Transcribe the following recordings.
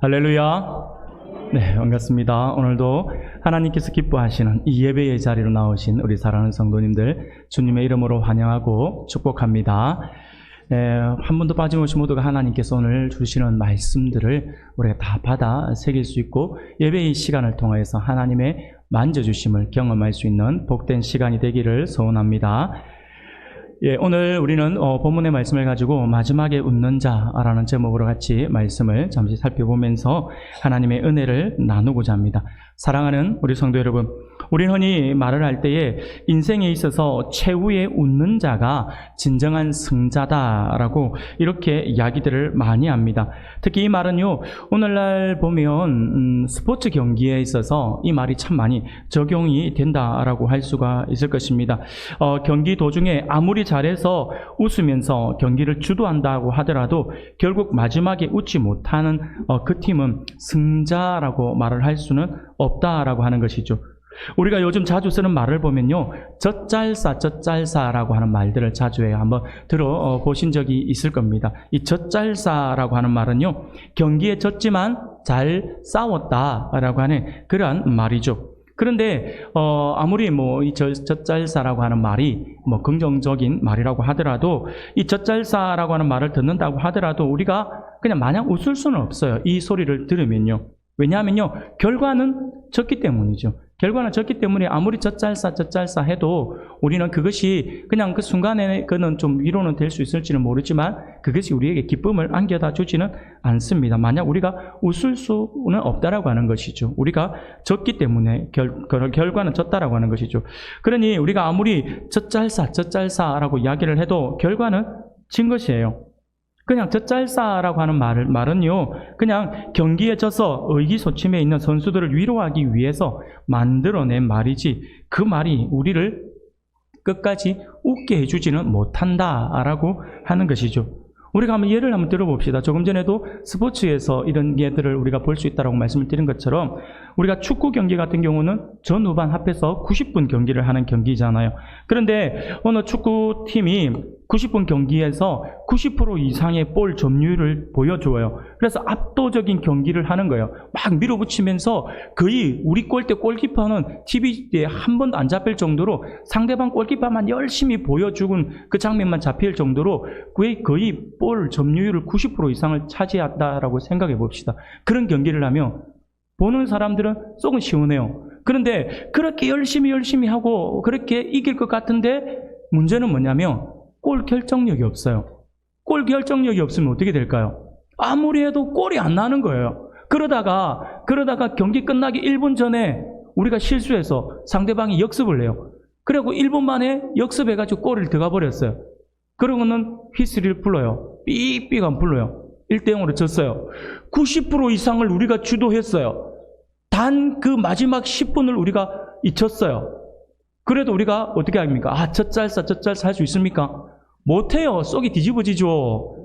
할렐루야. 네, 반갑습니다. 오늘도 하나님께서 기뻐하시는 이 예배의 자리로 나오신 우리 사랑하는 성도님들 주님의 이름으로 환영하고 축복합니다. 한 분도 빠짐없이 모두가 하나님께서 오늘 주시는 말씀들을 우리가 다 받아 새길 수 있고 예배의 시간을 통해서 하나님의 만져주심을 경험할 수 있는 복된 시간이 되기를 소원합니다. 오늘 우리는 본문의 말씀을 가지고 마지막에 웃는 자라는 제목으로 같이 말씀을 잠시 살펴보면서 하나님의 은혜를 나누고자 합니다. 사랑하는 우리 성도 여러분, 우리는 흔히 말을 할 때에 인생에 있어서 최후의 웃는 자가 진정한 승자다라고 이렇게 이야기들을 많이 합니다. 특히 이 말은요, 오늘날 보면 스포츠 경기에 있어서 이 말이 참 많이 적용이 된다라고 할 수가 있을 것입니다. 경기 도중에 아무리 잘해서 웃으면서 경기를 주도한다고 하더라도 결국 마지막에 웃지 못하는 그 팀은 승자라고 말을 할 수는 없다라고 하는 것이죠. 우리가 요즘 자주 쓰는 말을 보면요, 젖잘싸라고 하는 말들을 자주 해요. 한번 들어보신 적이 있을 겁니다. 이 젖잘싸라고 하는 말은요, 경기에 졌지만 잘 싸웠다라고 하는 그러한 말이죠. 그런데 아무리 이 젖잘싸라고 하는 말이 긍정적인 말이라고 하더라도 이 젖잘싸라고 하는 말을 듣는다고 하더라도 우리가 그냥 마냥 웃을 수는 없어요. 이 소리를 들으면요. 왜냐하면요, 결과는 졌기 때문이죠. 결과는 졌기 때문에 아무리 젖잘싸 해도 우리는 그것이 그냥 그 순간에 그는 좀 위로는 될 수 있을지는 모르지만 그것이 우리에게 기쁨을 안겨다 주지는 않습니다. 만약 우리가 웃을 수는 없다라고 하는 것이죠. 우리가 졌기 때문에 결과는 졌다라고 하는 것이죠. 그러니 우리가 아무리 젖잘싸라고 이야기를 해도 결과는 진 것이에요. 그냥 젖잘싸라고 하는 말은요, 그냥 경기에 져서 의기소침해 있는 선수들을 위로하기 위해서 만들어낸 말이지 그 말이 우리를 끝까지 웃게 해주지는 못한다라고 하는 것이죠. 우리가 한번 예를 한번 들어봅시다. 조금 전에도 스포츠에서 이런 예들을 우리가 볼 수 있다고 말씀을 드린 것처럼 우리가 축구 경기 같은 경우는 전후반 합해서 90분 경기를 하는 경기잖아요. 그런데 어느 축구팀이 90분 경기에서 90% 이상의 볼 점유율을 보여줘요. 그래서 압도적인 경기를 하는 거예요. 막 밀어붙이면서 거의 우리 골대 골키퍼는 TV에 한 번도 안 잡힐 정도로 상대방 골키퍼만 열심히 보여주는 그 장면만 잡힐 정도로 거의 볼 점유율을 90% 이상을 차지한다라고 생각해 봅시다. 그런 경기를 하면 보는 사람들은 속은 시원해요. 그런데 그렇게 열심히 하고 그렇게 이길 것 같은데 문제는 뭐냐면 골 결정력이 없어요. 골 결정력이 없으면 어떻게 될까요? 아무리 해도 골이 안 나는 거예요. 그러다가 경기 끝나기 1분 전에 우리가 실수해서 상대방이 역습을 해요. 그리고 1분 만에 역습해가지고 골을 들어가 버렸어요. 그러고는 휘슬을 불러요. 삑삑 불러요. 1대0으로 졌어요. 90% 이상을 우리가 주도했어요. 단 그 마지막 10분을 우리가 잊혔어요. 그래도 우리가 어떻게 합니까? 젖잘싸 할 수 있습니까? 못해요. 속이 뒤집어지죠.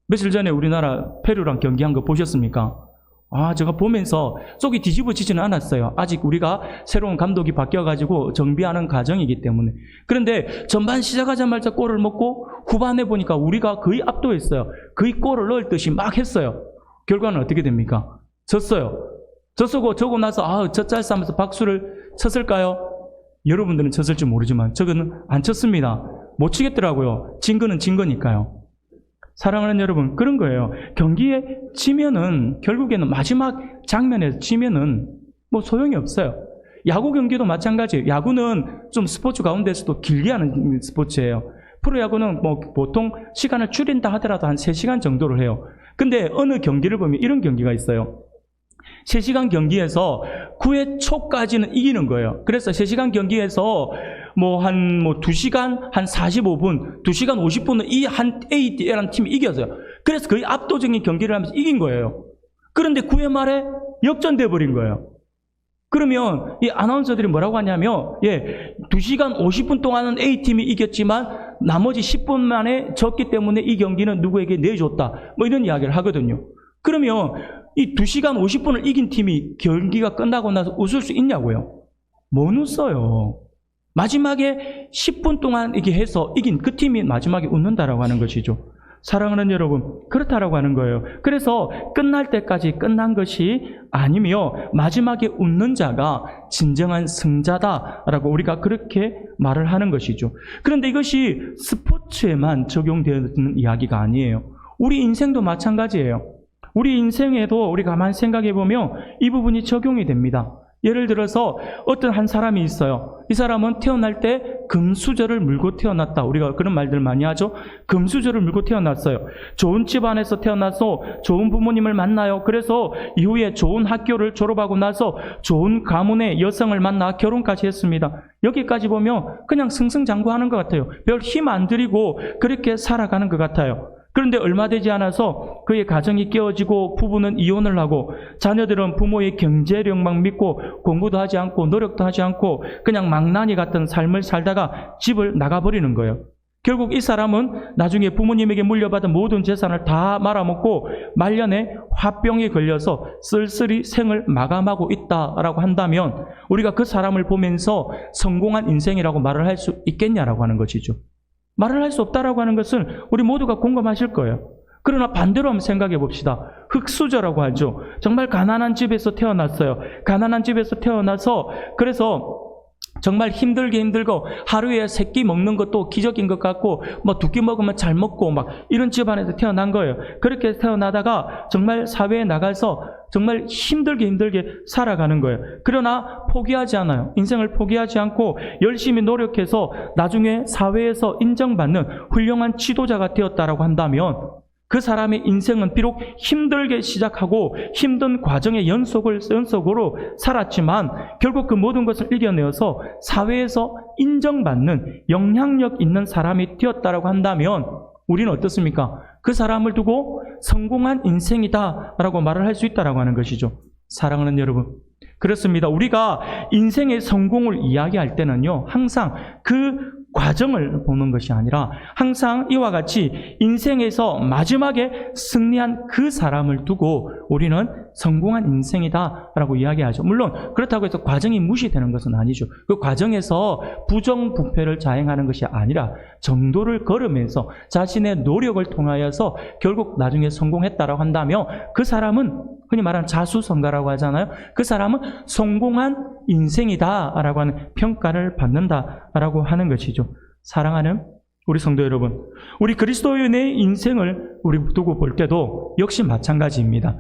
며칠 전에 우리나라 페루랑 경기한 거 보셨습니까? 제가 보면서 속이 뒤집어지지는 않았어요. 아직 우리가 새로운 감독이 바뀌어가지고 정비하는 과정이기 때문에. 그런데 전반 시작하자마자 골을 먹고 후반에 보니까 우리가 거의 압도했어요. 거의 골을 넣을 듯이 막 했어요. 결과는 어떻게 됩니까? 졌어요. 저고 나서 젖잘싸 하면서 박수를 쳤을까요? 여러분들은 쳤을지 모르지만 저는 안 쳤습니다. 못 치겠더라고요. 진 거는 진 거니까요. 사랑하는 여러분, 그런 거예요. 경기에 지면은 결국에는 마지막 장면에서 지면은 소용이 없어요. 야구 경기도 마찬가지예요. 야구는 좀 스포츠 가운데서도 길게 하는 스포츠예요. 프로야구는 보통 시간을 줄인다 하더라도 한 3시간 정도를 해요. 근데 어느 경기를 보면 이런 경기가 있어요. 3시간 경기에서 9회 초까지는 이기는 거예요. 그래서 3시간 경기에서 한 2시간, 한 45분, 2시간 50분은 이 한 A라는 팀이 이겼어요. 그래서 거의 압도적인 경기를 하면서 이긴 거예요. 그런데 9회 말에 역전돼 버린 거예요. 그러면 이 아나운서들이 뭐라고 하냐면, 2시간 50분 동안은 A팀이 이겼지만 나머지 10분 만에 졌기 때문에 이 경기는 누구에게 내줬다. 이런 이야기를 하거든요. 그러면 이 2시간 50분을 이긴 팀이 경기가 끝나고 나서 웃을 수 있냐고요? 못 웃어요. 마지막에 10분 동안 이게 해서 이긴 그 팀이 마지막에 웃는다라고 하는 것이죠. 사랑하는 여러분, 그렇다라고 하는 거예요. 그래서 끝날 때까지 끝난 것이 아니며 마지막에 웃는 자가 진정한 승자다라고 우리가 그렇게 말을 하는 것이죠. 그런데 이것이 스포츠에만 적용되는 이야기가 아니에요. 우리 인생도 마찬가지예요. 우리 인생에도 우리 가만히 생각해 보면 이 부분이 적용이 됩니다. 예를 들어서 어떤 한 사람이 있어요. 이 사람은 태어날 때 금수저를 물고 태어났다. 우리가 그런 말들 많이 하죠. 금수저를 물고 태어났어요. 좋은 집안에서 태어나서 좋은 부모님을 만나요. 그래서 이후에 좋은 학교를 졸업하고 나서 좋은 가문의 여성을 만나 결혼까지 했습니다. 여기까지 보면 그냥 승승장구하는 것 같아요. 별 힘 안 들이고 그렇게 살아가는 것 같아요. 그런데 얼마 되지 않아서 그의 가정이 깨어지고 부부는 이혼을 하고 자녀들은 부모의 경제력만 믿고 공부도 하지 않고 노력도 하지 않고 그냥 망나니 같은 삶을 살다가 집을 나가버리는 거예요. 결국 이 사람은 나중에 부모님에게 물려받은 모든 재산을 다 말아먹고 말년에 화병에 걸려서 쓸쓸히 생을 마감하고 있다라고 한다면 우리가 그 사람을 보면서 성공한 인생이라고 말을 할 수 있겠냐라고 하는 것이죠. 말을 할 수 없다라고 하는 것은 우리 모두가 공감하실 거예요. 그러나 반대로 한번 생각해 봅시다. 흙수저라고 하죠. 정말 가난한 집에서 태어났어요. 가난한 집에서 태어나서 그래서 정말 힘들고 하루에 3끼 먹는 것도 기적인 것 같고 뭐 2끼 먹으면 잘 먹고 막 이런 집안에서 태어난 거예요. 그렇게 태어나다가 정말 사회에 나가서 정말 힘들게 살아가는 거예요. 그러나 포기하지 않아요. 인생을 포기하지 않고 열심히 노력해서 나중에 사회에서 인정받는 훌륭한 지도자가 되었다라고 한다면 그 사람의 인생은 비록 힘들게 시작하고 힘든 과정의 연속으로 살았지만 결국 그 모든 것을 이겨내어서 사회에서 인정받는 영향력 있는 사람이 되었다라고 한다면 우리는 어떻습니까? 그 사람을 두고 성공한 인생이다라고 말을 할 수 있다라고 하는 것이죠. 사랑하는 여러분, 그렇습니다. 우리가 인생의 성공을 이야기할 때는요, 항상 그 과정을 보는 것이 아니라 항상 이와 같이 인생에서 마지막에 승리한 그 사람을 두고 우리는 성공한 인생이다라고 이야기하죠. 물론 그렇다고 해서 과정이 무시되는 것은 아니죠. 그 과정에서 부정부패를 자행하는 것이 아니라 정도를 걸으면서 자신의 노력을 통하여서 결국 나중에 성공했다라고 한다면 그 사람은 흔히 말하는 자수성가라고 하잖아요. 그 사람은 성공한 인생이다라고 하는 평가를 받는다라고 하는 것이죠. 사랑하는 우리 성도 여러분, 우리 그리스도인의 인생을 우리 두고 볼 때도 역시 마찬가지입니다.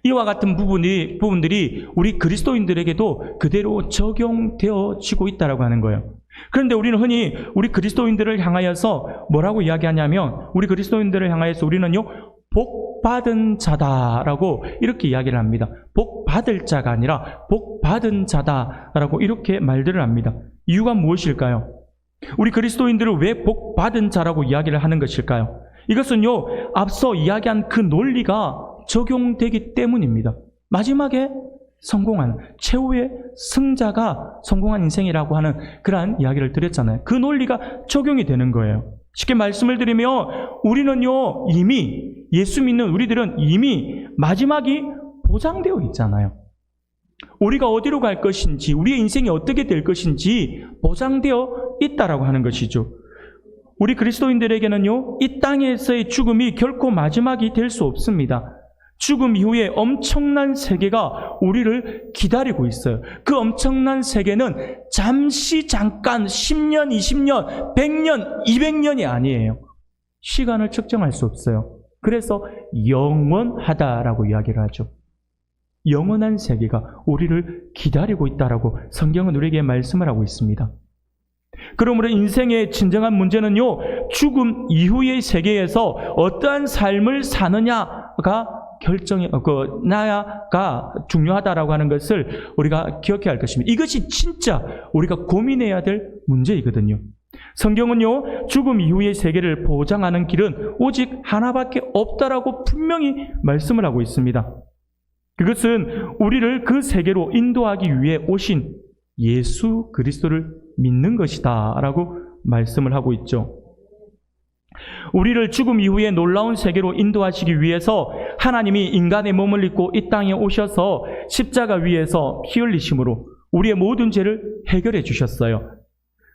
이와 같은 부분들이 우리 그리스도인들에게도 그대로 적용되어지고 있다라고 하는 거예요. 그런데 우리는 흔히 우리 그리스도인들을 향하여서 뭐라고 이야기하냐면 우리 그리스도인들을 향하여서 우리는요, 복 받은 자다라고 이렇게 이야기를 합니다. 복 받을 자가 아니라 복 받은 자다라고 이렇게 말들을 합니다. 이유가 무엇일까요? 우리 그리스도인들을 왜 복 받은 자라고 이야기를 하는 것일까요? 이것은요, 앞서 이야기한 그 논리가 적용되기 때문입니다. 마지막에 성공한 최후의 승자가 성공한 인생이라고 하는 그러한 이야기를 드렸잖아요. 그 논리가 적용이 되는 거예요. 쉽게 말씀을 드리면 우리는요, 이미 예수 믿는 우리들은 이미 마지막이 보장되어 있잖아요. 우리가 어디로 갈 것인지, 우리의 인생이 어떻게 될 것인지 보장되어 있다라고 하는 것이죠. 우리 그리스도인들에게는요, 이 땅에서의 죽음이 결코 마지막이 될 수 없습니다. 죽음 이후에 엄청난 세계가 우리를 기다리고 있어요. 그 엄청난 세계는 잠깐 10년, 20년, 100년, 200년이 아니에요. 시간을 측정할 수 없어요. 그래서 영원하다라고 이야기를 하죠. 영원한 세계가 우리를 기다리고 있다라고 성경은 우리에게 말씀을 하고 있습니다. 그러므로 인생의 진정한 문제는요, 죽음 이후의 세계에서 어떠한 삶을 사느냐가 나야가 중요하다라고 하는 것을 우리가 기억해야 할 것입니다. 이것이 진짜 우리가 고민해야 될 문제이거든요. 성경은요, 죽음 이후의 세계를 보장하는 길은 오직 하나밖에 없다라고 분명히 말씀을 하고 있습니다. 그것은 우리를 그 세계로 인도하기 위해 오신 예수 그리스도를 믿는 것이다 라고 말씀을 하고 있죠. 우리를 죽음 이후에 놀라운 세계로 인도하시기 위해서 하나님이 인간의 몸을 입고 이 땅에 오셔서 십자가 위에서 피 흘리심으로 우리의 모든 죄를 해결해 주셨어요.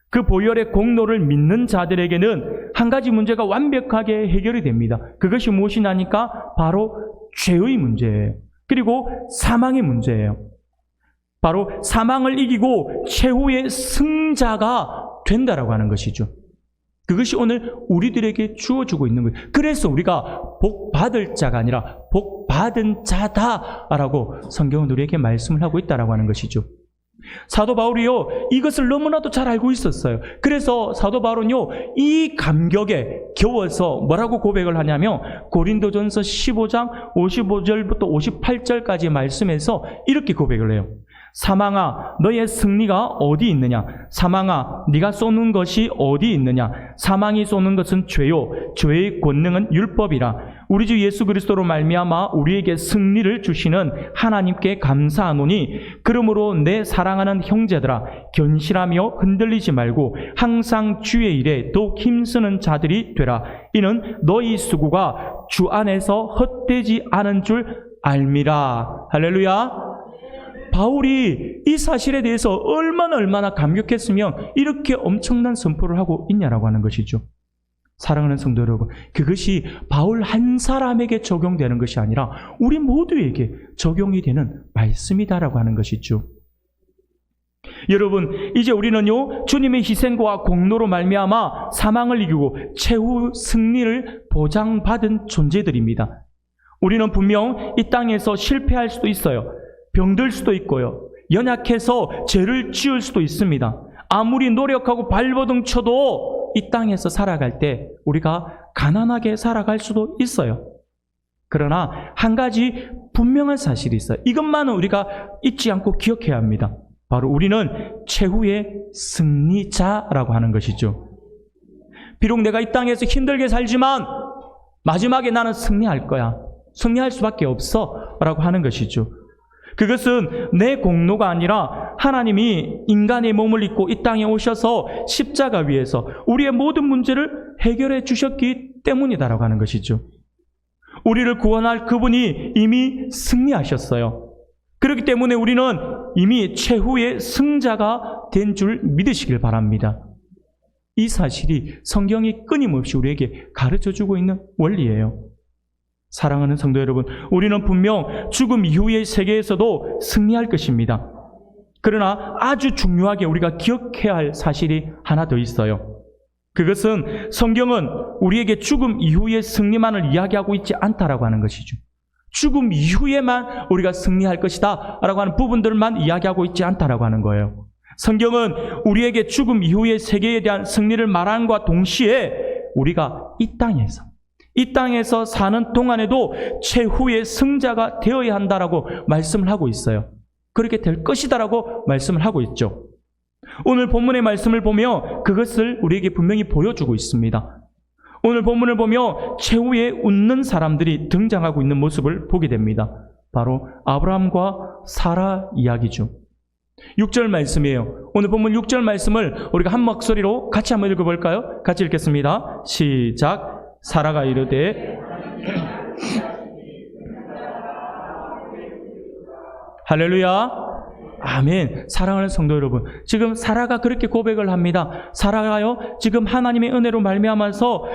그 보혈의 공로를 믿는 자들에게는 한 가지 문제가 완벽하게 해결이 됩니다. 그것이 무엇이냐니까 바로 죄의 문제예요. 그리고 사망의 문제예요. 바로 사망을 이기고 최후의 승자가 된다라고 하는 것이죠. 그것이 오늘 우리들에게 주어주고 있는 거예요. 그래서 우리가 복 받을 자가 아니라 복 받은 자다라고 성경은 우리에게 말씀을 하고 있다라고 하는 것이죠. 사도 바울이요, 이것을 너무나도 잘 알고 있었어요. 그래서 사도 바울은요, 이 감격에 겨워서 뭐라고 고백을 하냐면 고린도전서 15장 55절부터 58절까지 말씀에서 이렇게 고백을 해요. 사망아, 너의 승리가 어디 있느냐? 사망아, 네가 쏘는 것이 어디 있느냐? 사망이 쏘는 것은 죄요, 죄의 권능은 율법이라. 우리 주 예수 그리스도로 말미암아 우리에게 승리를 주시는 하나님께 감사하노니, 그러므로 내 사랑하는 형제들아, 견실하며 흔들리지 말고 항상 주의 일에 더욱 힘쓰는 자들이 되라. 이는 너희 수고가 주 안에서 헛되지 않은 줄 알미라. 할렐루야. 바울이 이 사실에 대해서 얼마나 감격했으면 이렇게 엄청난 선포를 하고 있냐라고 하는 것이죠. 사랑하는 성도 여러분, 그것이 바울 한 사람에게 적용되는 것이 아니라 우리 모두에게 적용이 되는 말씀이다라고 하는 것이죠. 여러분, 이제 우리는요, 주님의 희생과 공로로 말미암아 사망을 이기고 최후 승리를 보장받은 존재들입니다. 우리는 분명 이 땅에서 실패할 수도 있어요. 병들 수도 있고요. 연약해서 죄를 지을 수도 있습니다. 아무리 노력하고 발버둥 쳐도 이 땅에서 살아갈 때 우리가 가난하게 살아갈 수도 있어요. 그러나 한 가지 분명한 사실이 있어요. 이것만은 우리가 잊지 않고 기억해야 합니다. 바로 우리는 최후의 승리자라고 하는 것이죠. 비록 내가 이 땅에서 힘들게 살지만 마지막에 나는 승리할 거야. 승리할 수밖에 없어 라고 하는 것이죠. 그것은 내 공로가 아니라 하나님이 인간의 몸을 입고 이 땅에 오셔서 십자가 위에서 우리의 모든 문제를 해결해 주셨기 때문이다라고 하는 것이죠. 우리를 구원할 그분이 이미 승리하셨어요. 그렇기 때문에 우리는 이미 최후의 승자가 된 줄 믿으시길 바랍니다. 이 사실이 성경이 끊임없이 우리에게 가르쳐주고 있는 원리예요. 사랑하는 성도 여러분, 우리는 분명 죽음 이후의 세계에서도 승리할 것입니다. 그러나 아주 중요하게 우리가 기억해야 할 사실이 하나 더 있어요. 그것은 성경은 우리에게 죽음 이후의 승리만을 이야기하고 있지 않다라고 하는 것이죠. 죽음 이후에만 우리가 승리할 것이다 라고 하는 부분들만 이야기하고 있지 않다라고 하는 거예요. 성경은 우리에게 죽음 이후의 세계에 대한 승리를 말함과 동시에 우리가 이 땅에서 사는 동안에도 최후의 승자가 되어야 한다라고 말씀을 하고 있어요. 그렇게 될 것이다라고 말씀을 하고 있죠. 오늘 본문의 말씀을 보며 그것을 우리에게 분명히 보여주고 있습니다. 오늘 본문을 보며 최후에 웃는 사람들이 등장하고 있는 모습을 보게 됩니다. 바로 아브라함과 사라 이야기죠. 6절 말씀이에요. 오늘 본문 6절 말씀을 우리가 한 목소리로 같이 한번 읽어볼까요? 같이 읽겠습니다. 시작. 사라가 이르되 할렐루야, 아멘. 사랑하는 성도 여러분, 지금 사라가 그렇게 고백을 합니다. 사라가요, 지금 하나님의 은혜로 말미암아서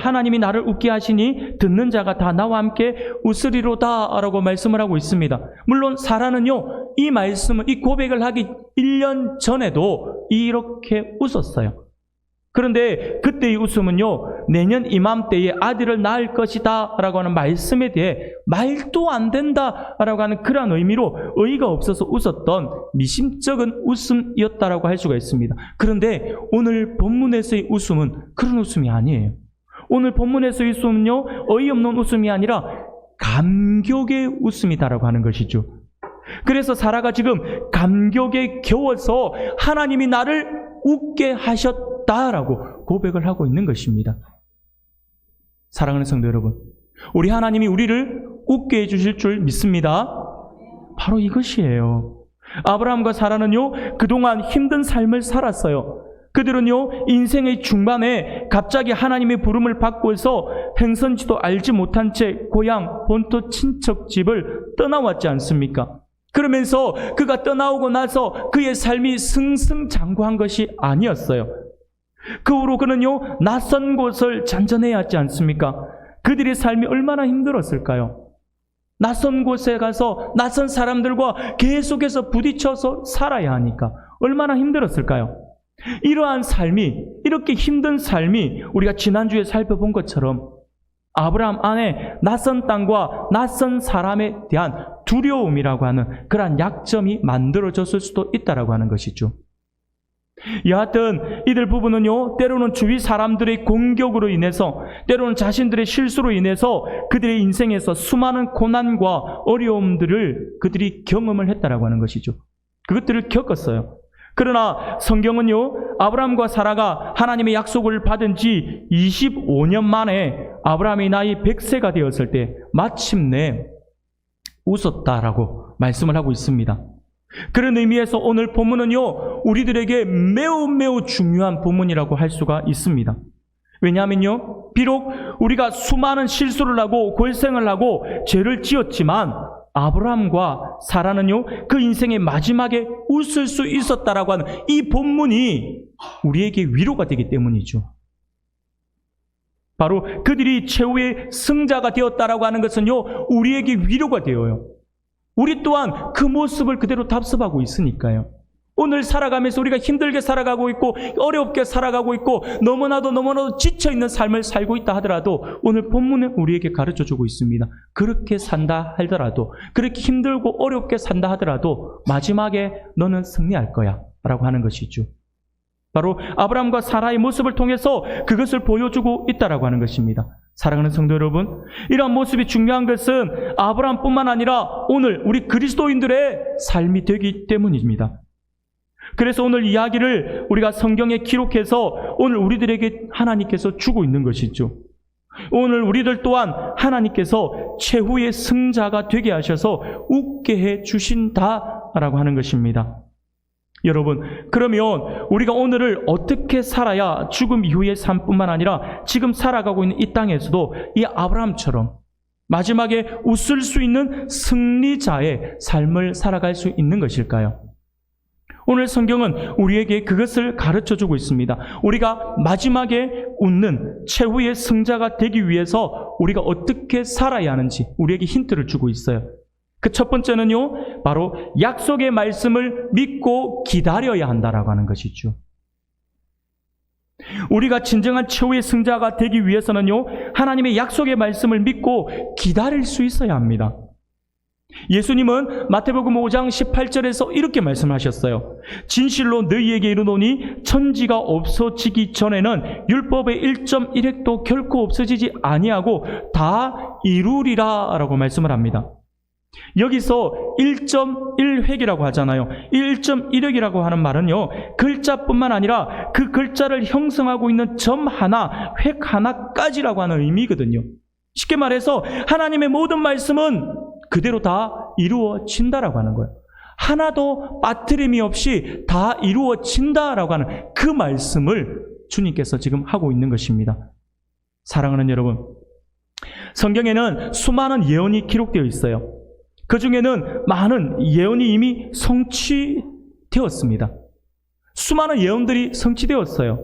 하나님이 나를 웃게 하시니 듣는 자가 다 나와 함께 웃으리로다 라고 말씀을 하고 있습니다. 물론 사라는요, 이 고백을 하기 1년 전에도 이렇게 웃었어요. 그런데 그때의 웃음은요, 내년 이맘때에 아들을 낳을 것이다 라고 하는 말씀에 대해 말도 안 된다 라고 하는 그런 의미로 의의가 없어서 웃었던 미심쩍은 웃음이었다라고 할 수가 있습니다. 그런데 오늘 본문에서의 웃음은 그런 웃음이 아니에요. 오늘 본문에서의 웃음은요, 어이없는 웃음이 아니라 감격의 웃음이다라고 하는 것이죠. 그래서 사라가 지금 감격에 겨워서 하나님이 나를 웃게 하셨다라고 고백을 하고 있는 것입니다. 사랑하는 성도 여러분, 우리 하나님이 우리를 웃게 해주실 줄 믿습니다. 바로 이것이에요. 아브라함과 사라는요, 그동안 힘든 삶을 살았어요. 그들은요, 인생의 중반에 갑자기 하나님의 부름을 받고서 행선지도 알지 못한 채 고향, 본토 친척집을 떠나왔지 않습니까? 그러면서 그가 떠나오고 나서 그의 삶이 승승장구한 것이 아니었어요. 그 후로 그는요, 낯선 곳을 잔전해야 하지 않습니까? 그들의 삶이 얼마나 힘들었을까요? 낯선 곳에 가서 낯선 사람들과 계속해서 부딪혀서 살아야 하니까 얼마나 힘들었을까요? 이러한 삶이, 이렇게 힘든 삶이 우리가 지난주에 살펴본 것처럼 아브라함 안에 낯선 땅과 낯선 사람에 대한 두려움이라고 하는 그러한 약점이 만들어졌을 수도 있다라고 하는 것이죠. 여하튼 이들 부부는요, 때로는 주위 사람들의 공격으로 인해서, 때로는 자신들의 실수로 인해서 그들의 인생에서 수많은 고난과 어려움들을 그들이 경험을 했다라고 하는 것이죠. 그것들을 겪었어요. 그러나 성경은요, 아브라함과 사라가 하나님의 약속을 받은 지 25년 만에 아브라함이 나이 100세가 되었을 때 마침내 웃었다라고 말씀을 하고 있습니다. 그런 의미에서 오늘 본문은요, 우리들에게 매우 매우 중요한 본문이라고 할 수가 있습니다. 왜냐하면요, 비록 우리가 수많은 실수를 하고 골생을 하고 죄를 지었지만 아브라함과 사라는요, 그 인생의 마지막에 웃을 수 있었다라고 하는 이 본문이 우리에게 위로가 되기 때문이죠. 바로 그들이 최후의 승자가 되었다라고 하는 것은요, 우리에게 위로가 되어요. 우리 또한 그 모습을 그대로 답습하고 있으니까요. 오늘 살아가면서 우리가 힘들게 살아가고 있고 어렵게 살아가고 있고 너무나도 지쳐있는 삶을 살고 있다 하더라도 오늘 본문은 우리에게 가르쳐주고 있습니다. 그렇게 산다 하더라도, 그렇게 힘들고 어렵게 산다 하더라도 마지막에 너는 승리할 거야 라고 하는 것이죠. 바로 아브라함과 사라의 모습을 통해서 그것을 보여주고 있다라고 하는 것입니다. 사랑하는 성도 여러분, 이러한 모습이 중요한 것은 아브라함뿐만 아니라 오늘 우리 그리스도인들의 삶이 되기 때문입니다. 그래서 오늘 이야기를 우리가 성경에 기록해서 오늘 우리들에게 하나님께서 주고 있는 것이죠. 오늘 우리들 또한 하나님께서 최후의 승자가 되게 하셔서 웃게 해 주신다라고 하는 것입니다. 여러분, 그러면 우리가 오늘을 어떻게 살아야 죽음 이후의 삶뿐만 아니라 지금 살아가고 있는 이 땅에서도 이 아브라함처럼 마지막에 웃을 수 있는 승리자의 삶을 살아갈 수 있는 것일까요? 오늘 성경은 우리에게 그것을 가르쳐주고 있습니다. 우리가 마지막에 웃는 최후의 승자가 되기 위해서 우리가 어떻게 살아야 하는지 우리에게 힌트를 주고 있어요. 그 첫 번째는요, 바로 약속의 말씀을 믿고 기다려야 한다라고 하는 것이죠. 우리가 진정한 최후의 승자가 되기 위해서는요, 하나님의 약속의 말씀을 믿고 기다릴 수 있어야 합니다. 예수님은 마태복음 5장 18절에서 이렇게 말씀하셨어요. 진실로 너희에게 이르노니 천지가 없어지기 전에는 율법의 1.1획도 결코 없어지지 아니하고 다 이루리라 라고 말씀을 합니다. 여기서 1.1획이라고 하잖아요. 1.1획이라고 하는 말은요, 글자뿐만 아니라 그 글자를 형성하고 있는 점 하나, 획 하나까지라고 하는 의미거든요. 쉽게 말해서 하나님의 모든 말씀은 그대로 다 이루어진다라고 하는 거예요. 하나도 빠트림이 없이 다 이루어진다라고 하는 그 말씀을 주님께서 지금 하고 있는 것입니다. 사랑하는 여러분, 성경에는 수많은 예언이 기록되어 있어요. 그 중에는 많은 예언이 이미 성취되었습니다. 수많은 예언들이 성취되었어요.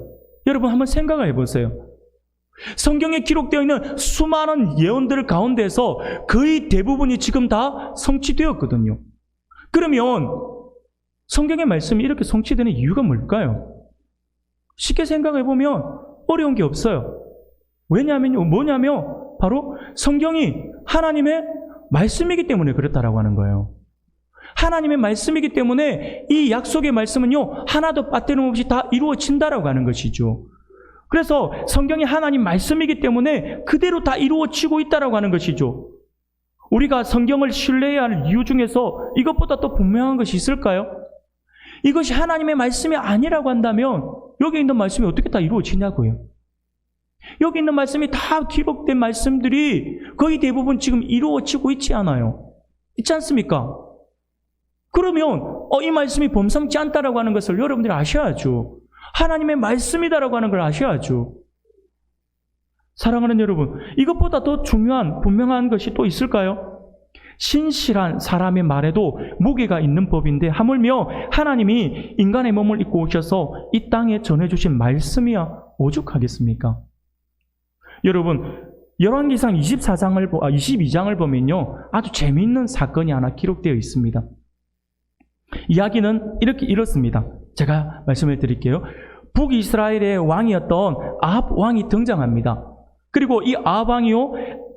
여러분 한번 생각을 해보세요. 성경에 기록되어 있는 수많은 예언들 가운데서 거의 대부분이 지금 다 성취되었거든요. 그러면 성경의 말씀이 이렇게 성취되는 이유가 뭘까요? 쉽게 생각해 보면 어려운 게 없어요. 뭐냐면 바로 성경이 하나님의 말씀이기 때문에 그렇다라고 하는 거예요. 하나님의 말씀이기 때문에 이 약속의 말씀은요, 하나도 빠뜨림 없이 다 이루어진다라고 하는 것이죠. 그래서 성경이 하나님 말씀이기 때문에 그대로 다 이루어지고 있다라고 하는 것이죠. 우리가 성경을 신뢰해야 할 이유 중에서 이것보다 또 분명한 것이 있을까요? 이것이 하나님의 말씀이 아니라고 한다면 여기 있는 말씀이 어떻게 다 이루어지냐고요. 여기 있는 말씀이 다 기록된 말씀들이 거의 대부분 지금 이루어지고 있지 않아요. 있지 않습니까? 그러면 이 말씀이 범상치 않다라고 하는 것을 여러분들이 아셔야죠. 하나님의 말씀이다라고 하는 걸 아셔야죠. 사랑하는 여러분, 이것보다 더 중요한 분명한 것이 또 있을까요? 신실한 사람의 말에도 무게가 있는 법인데 하물며 하나님이 인간의 몸을 입고 오셔서 이 땅에 전해주신 말씀이야 오죽하겠습니까? 여러분, 열왕기상 22장을 보면요, 아주 재미있는 사건이 하나 기록되어 있습니다. 이야기는 이렇습니다. 제가 말씀해 드릴게요. 북이스라엘의 왕이었던 아합 왕이 등장합니다. 그리고 이 아합 왕이요,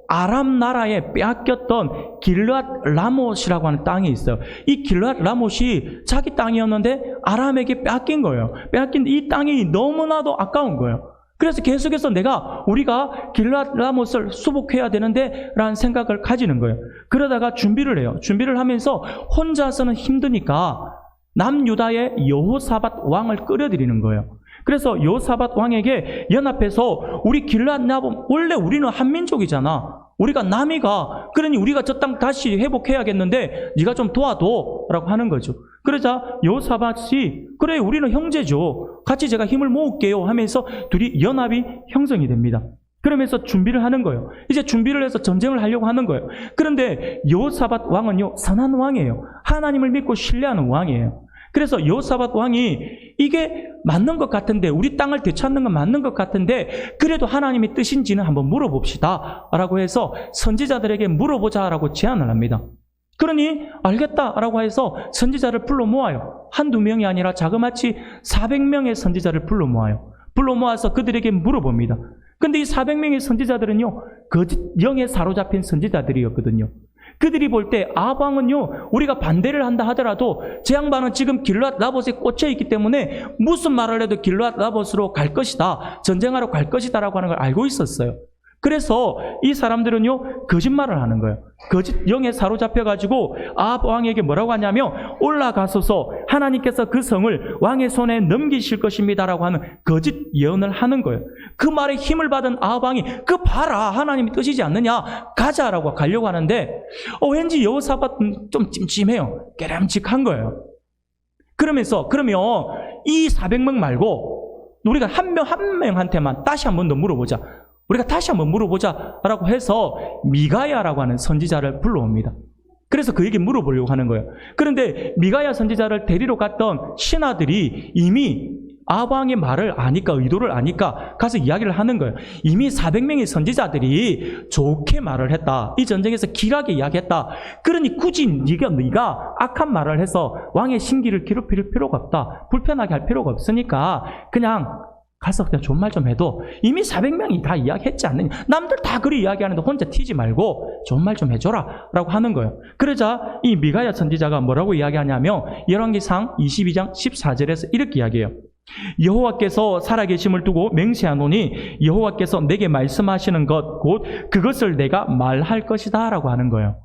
아람 나라에 빼앗겼던 길르앗 라못이라고 하는 땅이 있어요. 이 길르앗 라못이 자기 땅이었는데 아람에게 빼앗긴 거예요. 빼앗긴 이 땅이 너무나도 아까운 거예요. 그래서 계속해서 우리가 길르앗 라못을 수복해야 되는데 라는 생각을 가지는 거예요. 그러다가 준비를 해요. 준비를 하면서 혼자서는 힘드니까 남유다의 여호사밧 왕을 끌어들이는 거예요. 그래서 여호사밧 왕에게 연합해서 우리 길르앗 라못, 원래 우리는 한민족이잖아. 우리가 남이가, 그러니 우리가 저 땅 다시 회복해야겠는데 네가 좀 도와줘 라고 하는 거죠. 그러자 여호사밧이 그래 우리는 형제죠. 같이 제가 힘을 모을게요 하면서 둘이 연합이 형성이 됩니다. 그러면서 준비를 하는 거예요. 이제 준비를 해서 전쟁을 하려고 하는 거예요. 그런데 여호사밧 왕은요, 선한 왕이에요. 하나님을 믿고 신뢰하는 왕이에요. 그래서 여호사밧 왕이 이게 맞는 것 같은데, 우리 땅을 되찾는 건 맞는 것 같은데 그래도 하나님의 뜻인지는 한번 물어봅시다 라고 해서 선지자들에게 물어보자라고 제안을 합니다. 그러니 알겠다라고 해서 선지자를 불러 모아요. 한두 명이 아니라 자그마치 400명의 선지자를 불러 모아요. 불러 모아서 그들에게 물어봅니다. 근데 이 400명의 선지자들은요, 거짓 영에 사로잡힌 선지자들이었거든요. 그들이 볼 때 아합 왕은요, 우리가 반대를 한다 하더라도 제 양반은 지금 길르앗 라봇에 꽂혀 있기 때문에 무슨 말을 해도 길르앗 라봇으로 갈 것이다, 전쟁하러 갈 것이다 라고 하는 걸 알고 있었어요. 그래서 이 사람들은요, 거짓말을 하는 거예요. 거짓 영에 사로잡혀가지고 아합 왕에게 뭐라고 하냐면, 올라가소서 하나님께서 그 성을 왕의 손에 넘기실 것입니다라고 하는 거짓 예언을 하는 거예요. 그 말에 힘을 받은 아합 왕이 그 봐라 하나님이 뜻이지 않느냐, 가자라고 가려고 하는데 왠지 여호사밧은 좀 찜찜해요. 깨름직한 거예요. 그러면 이 400명 말고 우리가 한 명한테만 다시 한 번 더 물어보자. 우리가 다시 한번 물어보자라고 해서 미가야라고 하는 선지자를 불러옵니다. 그래서 그에게 물어보려고 하는 거예요. 그런데 미가야 선지자를 데리러 갔던 신하들이 이미 아합 왕의 말을 아니까, 의도를 아니까 가서 이야기를 하는 거예요. 이미 400명의 선지자들이 좋게 말을 했다. 이 전쟁에서 길하게 이야기했다. 그러니 굳이 네가 악한 말을 해서 왕의 신기를 괴롭힐 필요가 없다. 불편하게 할 필요가 없으니까 그냥 가서 그냥 좋은 말 좀 해도 이미 400명이 다 이야기했지 않느냐. 남들 다 그리 이야기하는데 혼자 튀지 말고 좋은 말 좀 해줘라 라고 하는 거예요. 그러자 이 미가야 선지자가 뭐라고 이야기하냐면, 열왕기상 22장 14절에서 이렇게 이야기해요. 여호와께서 살아계심을 두고 맹세하노니 여호와께서 내게 말씀하시는 것 곧 그것을 내가 말할 것이다 라고 하는 거예요.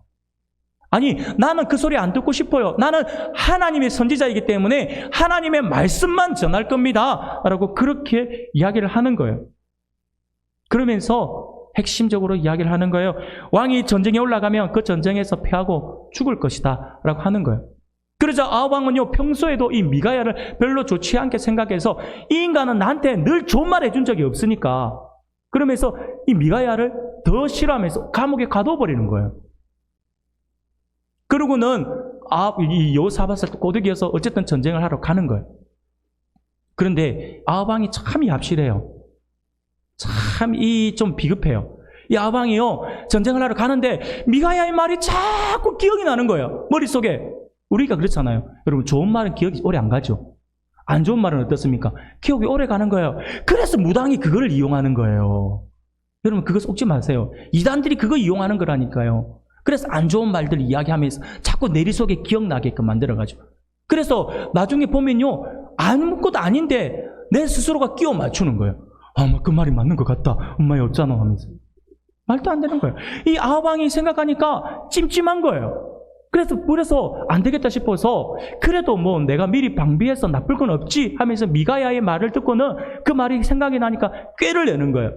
아니, 나는 그 소리 안 듣고 싶어요. 나는 하나님의 선지자이기 때문에 하나님의 말씀만 전할 겁니다 라고 그렇게 이야기를 하는 거예요. 그러면서 핵심적으로 이야기를 하는 거예요. 왕이 전쟁에 올라가면 그 전쟁에서 패하고 죽을 것이다 라고 하는 거예요. 그러자 아합 왕은요, 평소에도 이 미가야를 별로 좋지 않게 생각해서 이 인간은 나한테 늘 좋은 말 해준 적이 없으니까, 그러면서 이 미가야를 더 싫어하면서 감옥에 가둬버리는 거예요. 그러고는 이 여호사밧을 꼬드겨서 어쨌든 전쟁을 하러 가는 거예요. 그런데 아합 왕이 참 얍실해요. 참 좀 비급해요. 이 아합 왕이요, 전쟁을 하러 가는데 미가야의 말이 자꾸 기억이 나는 거예요. 머릿속에. 우리가 그렇잖아요. 여러분, 좋은 말은 기억이 오래 안 가죠. 안 좋은 말은 어떻습니까? 기억이 오래 가는 거예요. 그래서 무당이 그걸 이용하는 거예요. 여러분, 그거 속지 마세요. 이단들이 그거 이용하는 거라니까요. 그래서 안 좋은 말들 이야기하면서 자꾸 내리속에 기억나게끔 만들어가지고. 그래서 나중에 보면요, 아무것도 아닌데 내 스스로가 끼워 맞추는 거예요. 엄마, 그 말이 맞는 것 같다. 엄마야 어쩌나 하면서. 말도 안 되는 거예요. 이 아합 왕이 생각하니까 찜찜한 거예요. 그래서 안 되겠다 싶어서, 그래도 뭐 내가 미리 방비해서 나쁠 건 없지 하면서 미가야의 말을 듣고는 그 말이 생각이 나니까 꾀를 내는 거예요.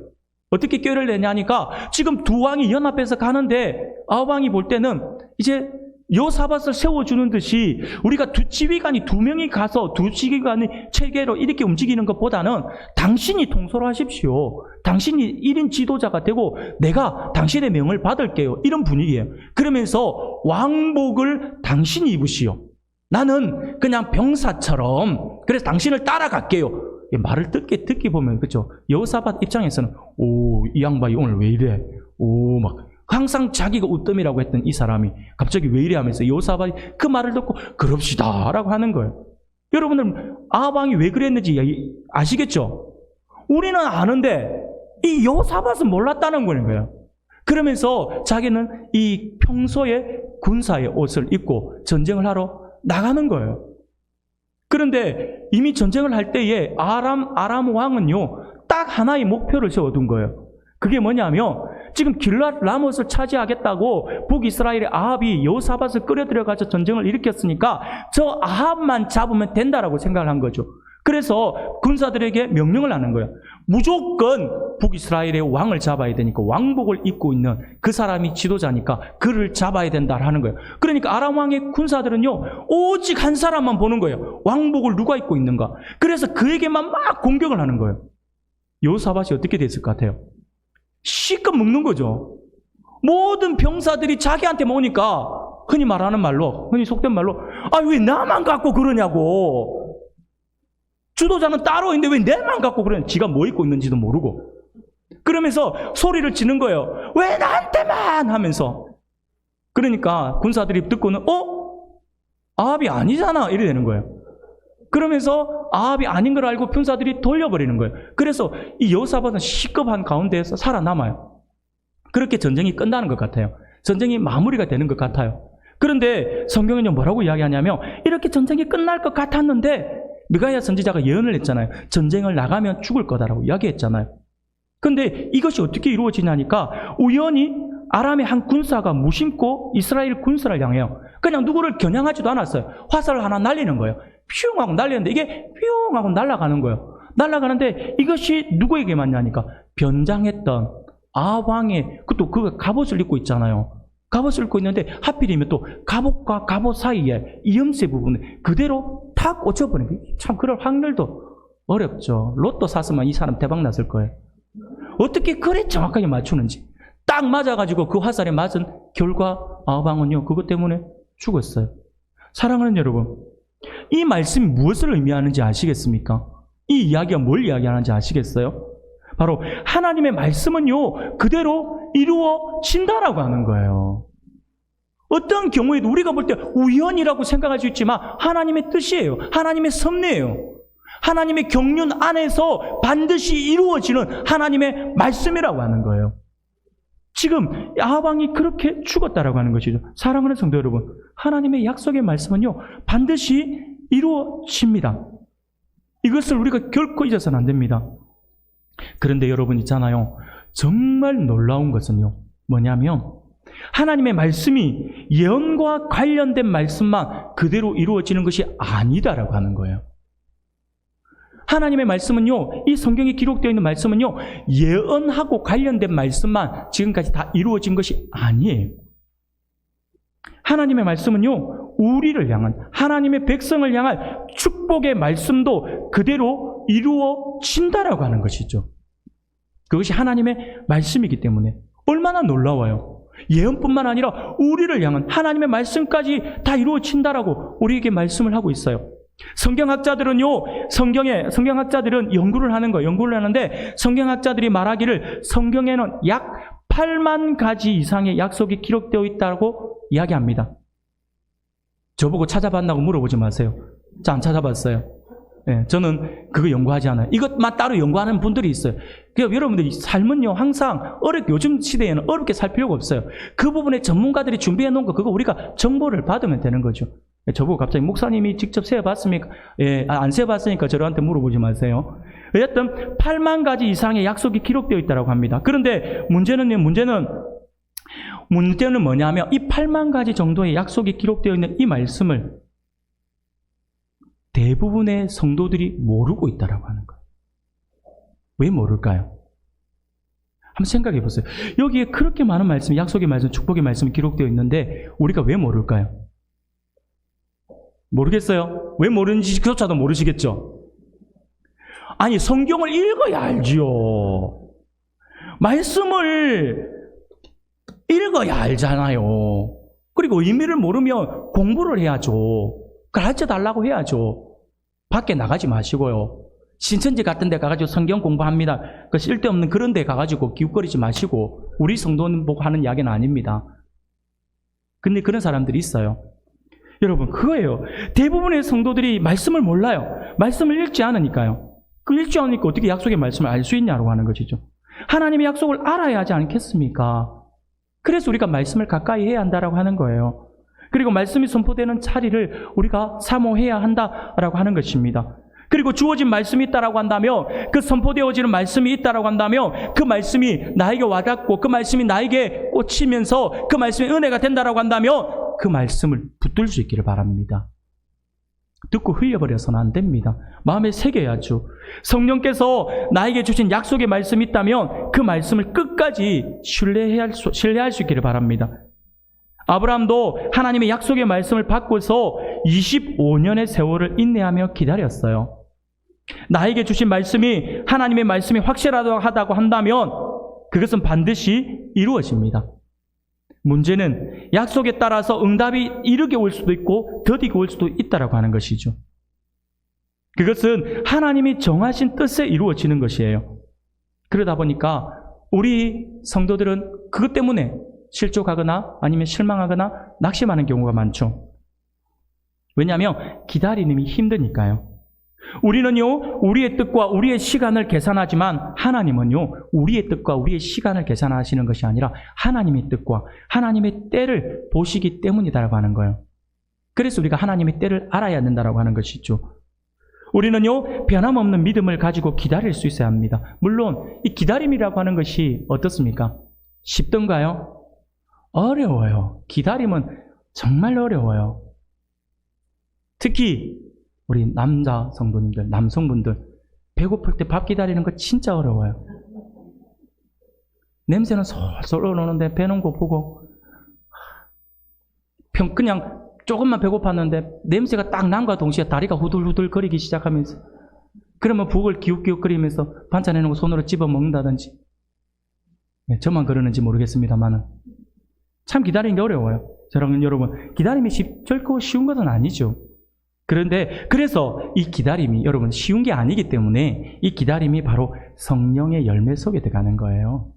어떻게 꾀를 내냐니까, 지금 두 왕이 연합해서 가는데 아합 왕이 볼 때는 이제 여호사밧을 세워주는 듯이 우리가 지휘관이 2명이 가서 지휘관이 체계로 이렇게 움직이는 것보다는 당신이 통솔 하십시오. 당신이 1인 지도자가 되고 내가 당신의 명을 받을게요. 이런 분위기예요. 그러면서 왕복을 당신이 입으시오. 나는 그냥 병사처럼 그래서 당신을 따라갈게요. 말을 듣기 보면 그렇죠. 여호사밧 입장에서는 이 양반이 오늘 왜 이래? 막 항상 자기가 으뜸이라고 했던 이 사람이 갑자기 왜 이래 하면서 여호사밧이 그 말을 듣고 그럽시다 라고 하는 거예요. 여러분들 아합 왕이 왜 그랬는지 아시겠죠? 우리는 아는데 이 여호사밧은 몰랐다는 거예요. 그러면서 자기는 이 평소에 군사의 옷을 입고 전쟁을 하러 나가는 거예요. 그런데 이미 전쟁을 할 때에 아람 왕은요 딱 하나의 목표를 세워둔 거예요. 그게 뭐냐면 지금 길랏 라못을 차지하겠다고 북이스라엘의 아합이 여호사밧을 끌어들여가지고 전쟁을 일으켰으니까 저 아합만 잡으면 된다라고 생각을 한 거죠. 그래서 군사들에게 명령을 하는 거예요. 무조건 북이스라엘의 왕을 잡아야 되니까 왕복을 입고 있는 그 사람이 지도자니까 그를 잡아야 된다 하는 거예요. 그러니까 아람 왕의 군사들은요 오직 한 사람만 보는 거예요. 왕복을 누가 입고 있는가. 그래서 그에게만 막 공격을 하는 거예요. 여호사밧이 어떻게 됐을 것 같아요? 실컷 먹는 거죠. 모든 병사들이 자기한테 오니까 흔히 속된 말로 왜 나만 갖고 그러냐고. 주도자는 따로 있는데 왜 내만 갖고 그러냐. 지가 뭐 입고 있는지도 모르고. 그러면서 소리를 지는 거예요. 왜 나한테만 하면서. 그러니까 군사들이 듣고는 아합이 아니잖아 이래 되는 거예요. 그러면서 아합이 아닌 걸 알고 군사들이 돌려버리는 거예요. 그래서 이 여호사밧은 시급한 가운데에서 살아남아요. 그렇게 전쟁이 끝나는 것 같아요. 전쟁이 마무리가 되는 것 같아요. 그런데 성경은요 뭐라고 이야기하냐면 이렇게 전쟁이 끝날 것 같았는데 미가야 선지자가 예언을 했잖아요. 전쟁을 나가면 죽을 거다라고 이야기했잖아요. 그런데 이것이 어떻게 이루어지냐니까 우연히 아람의 한 군사가 무심코 이스라엘 군사를 향해요. 그냥 누구를 겨냥하지도 않았어요. 화살을 하나 날리는 거예요. 퓨용 하고 날리는데 이게 퓨용 하고 날아가는 거예요. 날아가는데 이것이 누구에게 맞냐니까 변장했던 아왕의 그것도 그 갑옷을 입고 있잖아요. 갑옷을 입고 있는데 하필이면 또 갑옷과 갑옷 사이에 이음새 부분을 그대로 탁 꽂혀버린 거예요. 참 그럴 확률도 어렵죠. 로또 샀으면 이 사람 대박 났을 거예요. 어떻게 그래 정확하게 맞추는지. 딱 맞아가지고 그 화살에 맞은 결과 아왕은요 그것 때문에 죽었어요. 사랑하는 여러분, 이 말씀이 무엇을 의미하는지 아시겠습니까? 이 이야기가 뭘 이야기하는지 아시겠어요? 바로 하나님의 말씀은요 그대로 이루어진다라고 하는 거예요. 어떤 경우에도 우리가 볼 때 우연이라고 생각할 수 있지만 하나님의 뜻이에요. 하나님의 섭리예요. 하나님의 경륜 안에서 반드시 이루어지는 하나님의 말씀이라고 하는 거예요. 지금 아합 왕이 그렇게 죽었다라고 하는 것이죠. 사랑하는 성도 여러분, 하나님의 약속의 말씀은요 반드시 이루어집니다. 이것을 우리가 결코 잊어서는 안 됩니다. 그런데 여러분 있잖아요. 정말 놀라운 것은요 뭐냐면 하나님의 말씀이 예언과 관련된 말씀만 그대로 이루어지는 것이 아니다라고 하는 거예요. 하나님의 말씀은요, 이 성경에 기록되어 있는 말씀은요, 예언하고 관련된 말씀만 지금까지 다 이루어진 것이 아니에요. 하나님의 말씀은요, 우리를 향한, 하나님의 백성을 향한 축복의 말씀도 그대로 이루어진다라고 하는 것이죠. 그것이 하나님의 말씀이기 때문에 얼마나 놀라워요. 예언뿐만 아니라 우리를 향한 하나님의 말씀까지 다 이루어진다라고 우리에게 말씀을 하고 있어요. 성경학자들은 연구를 하는 거예요. 연구를 하는데 성경학자들이 말하기를 성경에는 약 8만 가지 이상의 약속이 기록되어 있다고 이야기합니다. 저보고 찾아봤나고 물어보지 마세요. 저 안 찾아봤어요. 네, 저는 그거 연구하지 않아요. 이것만 따로 연구하는 분들이 있어요. 그러니까 여러분들이 삶은요 항상 요즘 시대에는 어렵게 살 필요가 없어요. 그 부분에 전문가들이 준비해 놓은 거 그거 우리가 정보를 받으면 되는 거죠. 저보고 갑자기 목사님이 직접 세어봤습니까? 안 세어봤으니까 저한테 물어보지 마세요. 어쨌든 8만 가지 이상의 약속이 기록되어 있다고 합니다. 그런데 문제는 뭐냐면 이 8만 가지 정도의 약속이 기록되어 있는 이 말씀을 대부분의 성도들이 모르고 있다고 하는 거예요. 왜 모를까요? 한번 생각해 보세요. 여기에 그렇게 많은 말씀, 약속의 말씀, 축복의 말씀이 기록되어 있는데 우리가 왜 모를까요? 모르겠어요? 왜 모르는지 그조차도 모르시겠죠? 아니, 성경을 읽어야 알지요. 말씀을 읽어야 알잖아요. 그리고 의미를 모르면 공부를 해야죠. 가르쳐달라고 해야죠. 밖에 나가지 마시고요. 신천지 같은 데 가가지고 성경 공부합니다. 그 쓸데없는 그런 데 가가지고 기웃거리지 마시고, 우리 성도는 보고 하는 이야기는 아닙니다. 근데 그런 사람들이 있어요. 여러분, 그거예요. 대부분의 성도들이 말씀을 몰라요. 말씀을 읽지 않으니까요. 그 읽지 않으니까 어떻게 약속의 말씀을 알 수 있냐고 하는 것이죠. 하나님의 약속을 알아야 하지 않겠습니까? 그래서 우리가 말씀을 가까이 해야 한다라고 하는 거예요. 그리고 말씀이 선포되는 자리를 우리가 사모해야 한다라고 하는 것입니다. 그리고 주어진 말씀이 있다라고 한다면, 그 선포되어지는 말씀이 있다라고 한다면, 그 말씀이 나에게 와닿고 그 말씀이 나에게 꽂히면서 그 말씀이 은혜가 된다라고 한다면 그 말씀을 붙들 수 있기를 바랍니다. 듣고 흘려버려서는 안 됩니다. 마음에 새겨야죠. 성령께서 나에게 주신 약속의 말씀이 있다면 그 말씀을 끝까지 신뢰할 수 있기를 바랍니다. 아브라함도 하나님의 약속의 말씀을 받고서 25년의 세월을 인내하며 기다렸어요. 나에게 주신 말씀이, 하나님의 말씀이 확실하다고 한다면 그것은 반드시 이루어집니다. 문제는 약속에 따라서 응답이 이르게 올 수도 있고 더디게 올 수도 있다라고 하는 것이죠. 그것은 하나님이 정하신 뜻에 이루어지는 것이에요. 그러다 보니까 우리 성도들은 그것 때문에 실족하거나 아니면 실망하거나 낙심하는 경우가 많죠. 왜냐하면 기다리는 힘드니까요. 우리는요, 우리의 뜻과 우리의 시간을 계산하지만 하나님은요, 우리의 뜻과 우리의 시간을 계산하시는 것이 아니라 하나님의 뜻과 하나님의 때를 보시기 때문이다라고 하는 거예요. 그래서 우리가 하나님의 때를 알아야 된다라고 하는 것이죠. 우리는요, 변함없는 믿음을 가지고 기다릴 수 있어야 합니다. 물론 이 기다림이라고 하는 것이 어떻습니까? 쉽던가요? 어려워요. 기다림은 정말 어려워요. 특히 우리 남자 성도님들, 남성분들, 배고플 때 밥 기다리는 거 진짜 어려워요. 냄새는 솔솔 올라오는데 배는 거 보고 그냥 조금만 배고팠는데 냄새가 딱 난과 동시에 다리가 후들후들 거리기 시작하면서, 그러면 북을 기웃기웃거리면서 반찬 해놓은 거 손으로 집어 먹는다든지. 네, 저만 그러는지 모르겠습니다만은 참 기다리는 게 어려워요. 사랑하는 여러분, 기다림이 결코 쉬운 것은 아니죠. 그런데 그래서 이 기다림이 여러분 쉬운 게 아니기 때문에 이 기다림이 바로 성령의 열매 속에 들어가는 거예요.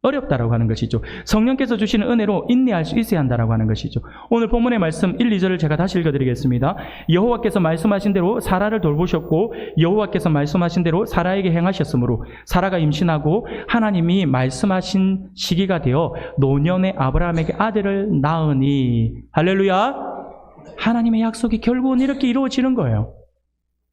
어렵다라고 하는 것이죠. 성령께서 주시는 은혜로 인내할 수 있어야 한다라고 하는 것이죠. 오늘 본문의 말씀 1, 2절을 제가 다시 읽어드리겠습니다. 여호와께서 말씀하신 대로 사라를 돌보셨고 여호와께서 말씀하신 대로 사라에게 행하셨으므로 사라가 임신하고 하나님이 말씀하신 시기가 되어 노년의 아브라함에게 아들을 낳으니. 할렐루야. 하나님의 약속이 결국은 이렇게 이루어지는 거예요.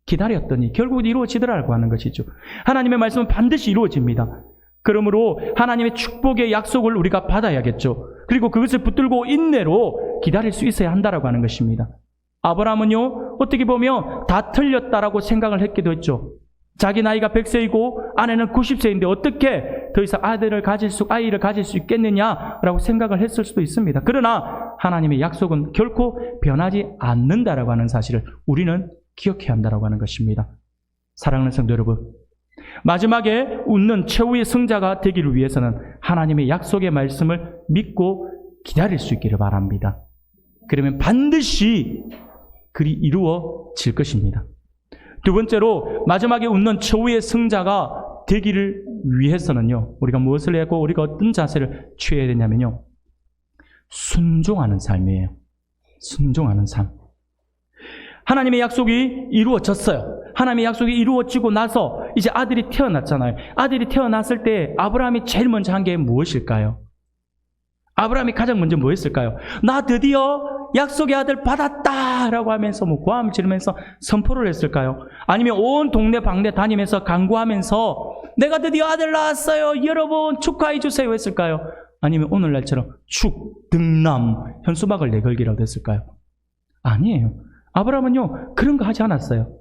기다렸더니 결국은 이루어지더라고 하는 것이죠. 하나님의 말씀은 반드시 이루어집니다. 그러므로 하나님의 축복의 약속을 우리가 받아야겠죠. 그리고 그것을 붙들고 인내로 기다릴 수 있어야 한다라고 하는 것입니다. 아브라함은요, 어떻게 보면 다 틀렸다라고 생각을 했기도 했죠. 자기 나이가 100세이고 아내는 90세인데 어떻게 더 이상 아이를 가질 수 있겠느냐라고 생각을 했을 수도 있습니다. 그러나 하나님의 약속은 결코 변하지 않는다라고 하는 사실을 우리는 기억해야 한다라고 하는 것입니다. 사랑하는 성도 여러분, 마지막에 웃는 최후의 승자가 되기를 위해서는 하나님의 약속의 말씀을 믿고 기다릴 수 있기를 바랍니다. 그러면 반드시 그리 이루어질 것입니다. 두 번째로 마지막에 웃는 최후의 승자가 되기를 위해서는요, 우리가 무엇을 하고 우리가 어떤 자세를 취해야 되냐면요, 순종하는 삶이에요. 순종하는 삶. 하나님의 약속이 이루어졌어요. 하나님의 약속이 이루어지고 나서 이제 아들이 태어났잖아요. 아들이 태어났을 때 아브라함이 제일 먼저 한 게 무엇일까요? 아브라함이 가장 먼저 뭐 했을까요? 나 드디어 약속의 아들 받았다라고 하면서 고함을 지르면서 선포를 했을까요? 아니면 온 동네 방네 다니면서 간구하면서 내가 드디어 아들 낳았어요, 여러분 축하해 주세요 했을까요? 아니면 오늘날처럼 축등남 현수막을 내걸기라도 했을까요? 아니에요. 아브라함은요, 그런 거 하지 않았어요.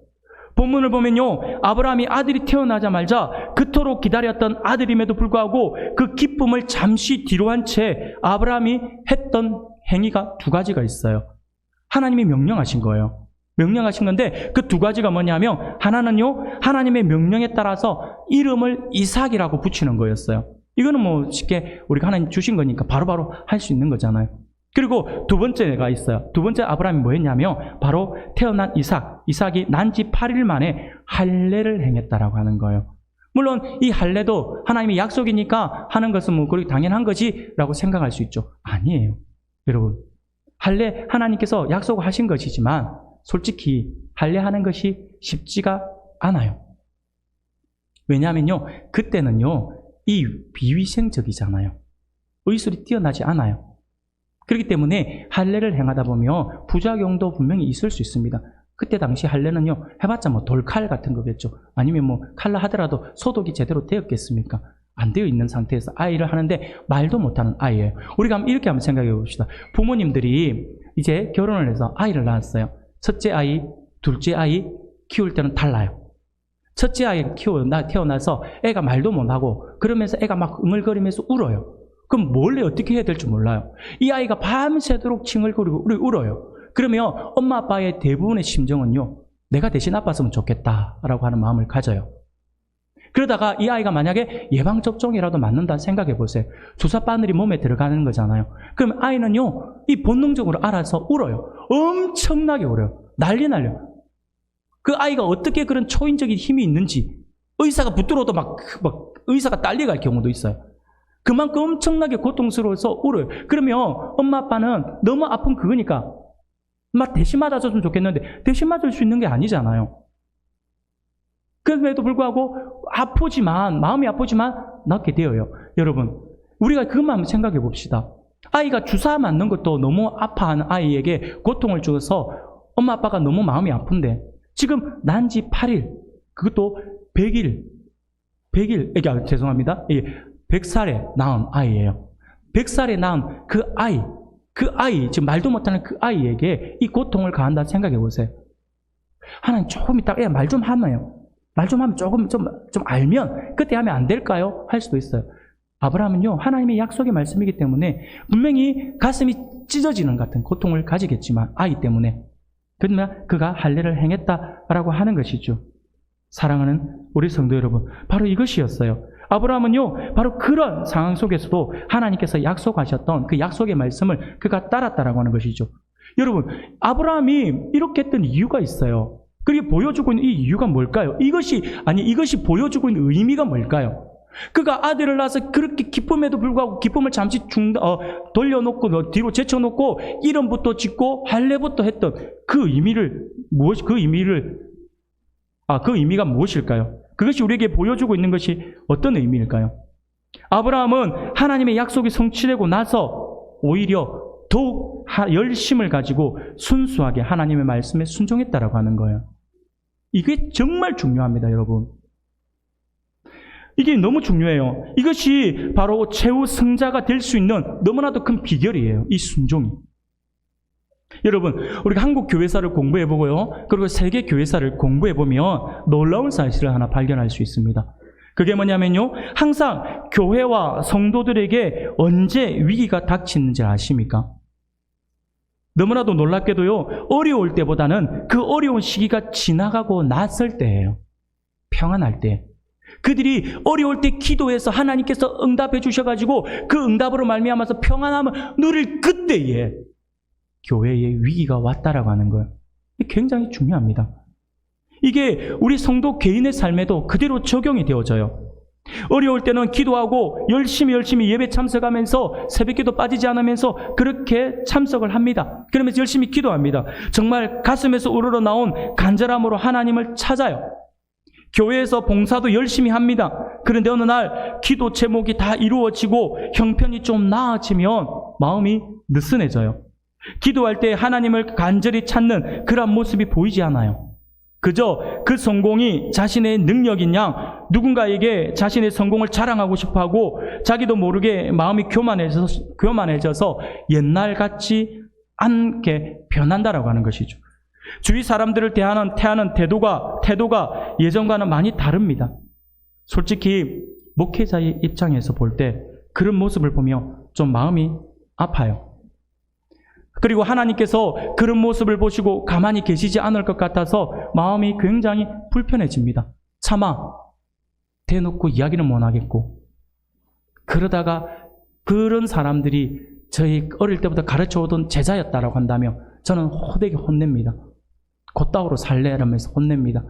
본문을 보면요, 아브라함이 아들이 태어나자마자 그토록 기다렸던 아들임에도 불구하고 그 기쁨을 잠시 뒤로 한 채 아브라함이 했던 행위가 두 가지가 있어요. 하나님이 명령하신 거예요. 명령하신 건데 그 두 가지가 뭐냐면, 하나는요, 하나님의 명령에 따라서 이름을 이삭이라고 붙이는 거였어요. 이거는 뭐 쉽게 우리가 하나님 주신 거니까 바로바로 할 수 있는 거잖아요. 그리고 두 번째가 있어요. 두 번째 아브라함이 뭐 했냐면, 바로 태어난 이삭이 난 지 8일 만에 할례를 행했다라고 하는 거예요. 물론 이 할례도 하나님의 약속이니까 하는 것은 뭐 그렇게 당연한 거지라고 생각할 수 있죠. 아니에요. 여러분, 할례 하나님께서 약속하신 것이지만 솔직히 할례하는 것이 쉽지가 않아요. 왜냐하면요, 그때는요, 이 비위생적이잖아요. 의술이 뛰어나지 않아요. 그렇기 때문에 할례를 행하다 보면 부작용도 분명히 있을 수 있습니다. 그때 당시 할례는요, 해봤자 뭐 돌칼 같은 거겠죠. 아니면 뭐 칼라 하더라도 소독이 제대로 되었겠습니까? 안 되어 있는 상태에서 아이를 하는데 말도 못하는 아이예요. 우리가 이렇게 한번 생각해 봅시다. 부모님들이 이제 결혼을 해서 아이를 낳았어요. 첫째 아이, 둘째 아이 키울 때는 달라요. 첫째 아이 태어나서 애가 말도 못하고 그러면서 애가 막 응얼거리면서 울어요. 그럼 원래 어떻게 해야 될지 몰라요. 이 아이가 밤새도록 칭얼거리고 울어요. 그러면 엄마 아빠의 대부분의 심정은요, 내가 대신 아팠으면 좋겠다라고 하는 마음을 가져요. 그러다가 이 아이가 만약에 예방접종이라도 맞는다 생각해 보세요. 주사 바늘이 몸에 들어가는 거잖아요. 그럼 아이는요, 이 본능적으로 알아서 울어요. 엄청나게 울어요. 난리 날려요. 그 아이가 어떻게 그런 초인적인 힘이 있는지, 의사가 붙들어도 막 의사가 딸려갈 경우도 있어요. 그만큼 엄청나게 고통스러워서 울어요. 그러면 엄마 아빠는 너무 아픈 그거니까 막 대신 맞아줬으면 좋겠는데 대신 맞을 수 있는 게 아니잖아요. 그럼에도 불구하고 마음이 아프지만 낳게 되어요. 여러분, 우리가 그것만 한번 생각해 봅시다. 아이가 주사 맞는 것도 너무 아파하는 아이에게 고통을 주어서 엄마 아빠가 너무 마음이 아픈데, 지금 난 지 8일, 그것도 100일, 죄송합니다. 100살에 낳은 아이예요. 100살에 낳은 그 아이, 지금 말도 못하는 그 아이에게 이 고통을 가한다 생각해 보세요. 하나님 조금 이따 말 좀 하면 조금 좀 알면 그때 하면 안 될까요? 할 수도 있어요. 아브라함은요, 하나님의 약속의 말씀이기 때문에 분명히 가슴이 찢어지는 같은 고통을 가지겠지만 아이 때문에, 그러면 그가 할례를 행했다라고 하는 것이죠. 사랑하는 우리 성도 여러분, 바로 이것이었어요. 아브라함은요, 바로 그런 상황 속에서도 하나님께서 약속하셨던 그 약속의 말씀을 그가 따랐다라고 하는 것이죠. 여러분, 아브라함이 이렇게 했던 이유가 있어요. 그게 보여주고 있는 이 이유가 뭘까요? 이것이 보여주고 있는 의미가 뭘까요? 그가 아들을 낳아서 그렇게 기쁨에도 불구하고 기쁨을 잠시 돌려놓고 뒤로 제쳐놓고 이름부터 짓고 할례부터 했던 그 의미가 무엇일까요? 그것이 우리에게 보여주고 있는 것이 어떤 의미일까요? 아브라함은 하나님의 약속이 성취되고 나서 오히려 더욱 열심을 가지고 순수하게 하나님의 말씀에 순종했다라고 하는 거예요. 이게 정말 중요합니다, 여러분. 이게 너무 중요해요. 이것이 바로 최후 승자가 될 수 있는 너무나도 큰 비결이에요, 이 순종이. 여러분, 우리가 한국 교회사를 공부해보고요, 그리고 세계 교회사를 공부해보면 놀라운 사실을 하나 발견할 수 있습니다. 그게 뭐냐면요, 항상 교회와 성도들에게 언제 위기가 닥치는지 아십니까? 너무나도 놀랍게도요, 어려울 때보다는 그 어려운 시기가 지나가고 났을 때예요. 평안할 때. 그들이 어려울 때 기도해서 하나님께서 응답해 주셔가지고 그 응답으로 말미암아서 평안함을 누릴 그때에 교회에 위기가 왔다라고 하는 거예요. 이게 굉장히 중요합니다. 이게 우리 성도 개인의 삶에도 그대로 적용이 되어져요. 어려울 때는 기도하고 열심히 예배 참석하면서 새벽기도 빠지지 않으면서 그렇게 참석을 합니다. 그러면서 열심히 기도합니다. 정말 가슴에서 우러러 나온 간절함으로 하나님을 찾아요. 교회에서 봉사도 열심히 합니다. 그런데 어느 날 기도 제목이 다 이루어지고 형편이 좀 나아지면 마음이 느슨해져요. 기도할 때 하나님을 간절히 찾는 그런 모습이 보이지 않아요. 그저 그 성공이 자신의 능력인 양 누군가에게 자신의 성공을 자랑하고 싶어하고 자기도 모르게 마음이 교만해져서 옛날 같지 않게 변한다라고 하는 것이죠. 주위 사람들을 대하는 태도가 예전과는 많이 다릅니다. 솔직히 목회자의 입장에서 볼 때 그런 모습을 보며 좀 마음이 아파요. 그리고 하나님께서 그런 모습을 보시고 가만히 계시지 않을 것 같아서 마음이 굉장히 불편해집니다. 차마 대놓고 이야기는 못 하겠고, 그러다가 그런 사람들이 저희 어릴 때부터 가르쳐오던 제자였다라고 한다면 저는 호되게 혼냅니다. 곧다우로 살래라면서 혼냅니다.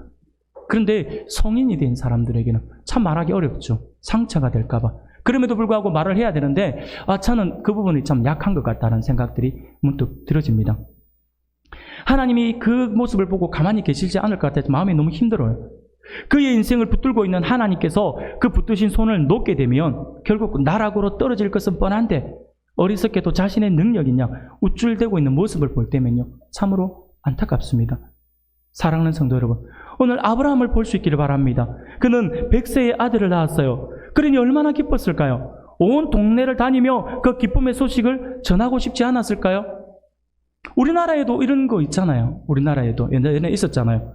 그런데 성인이 된 사람들에게는 참 말하기 어렵죠. 상처가 될까봐. 그럼에도 불구하고 말을 해야 되는데 저는 그 부분이 참 약한 것 같다는 생각들이 문득 들어집니다. 하나님이 그 모습을 보고 가만히 계시지 않을 것 같아서 마음이 너무 힘들어요. 그의 인생을 붙들고 있는 하나님께서 그 붙드신 손을 놓게 되면 결국 나락으로 떨어질 것은 뻔한데 어리석게도 자신의 능력이냐 우쭐대고 있는 모습을 볼 때면요 참으로 안타깝습니다. 사랑하는 성도 여러분, 오늘 아브라함을 볼 수 있기를 바랍니다. 그는 100세의 아들을 낳았어요. 그러니 얼마나 기뻤을까요? 온 동네를 다니며 그 기쁨의 소식을 전하고 싶지 않았을까요? 우리나라에도 이런 거 있잖아요. 우리나라에도 옛날에 있었잖아요.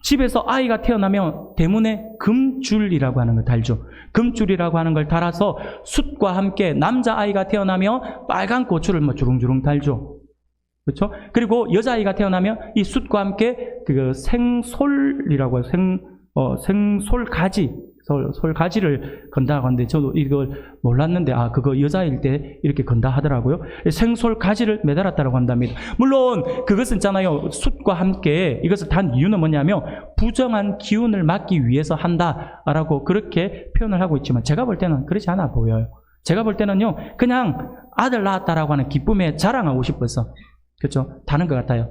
집에서 아이가 태어나면 대문에 금줄이라고 하는 걸 달죠. 금줄이라고 하는 걸 달아서 숯과 함께 남자아이가 태어나면 빨간 고추를 주렁주렁 달죠. 그렇죠? 그리고 여자아이가 태어나면 이 숯과 함께 그 생솔이라고 해요. 생솔가지. 솔가지를 건다고 하는데 저도 이걸 몰랐는데 그거 여자일 때 이렇게 건다 하더라고요. 생솔가지를 매달았다고 한답니다. 물론 그것은 있잖아요. 숯과 함께 이것을 단 이유는 뭐냐면 부정한 기운을 막기 위해서 한다라고 그렇게 표현을 하고 있지만 제가 볼 때는 그렇지 않아 보여요. 제가 볼 때는요 그냥 아들 낳았다라고 하는 기쁨에 자랑하고 싶어서 그렇죠? 다는 것 같아요.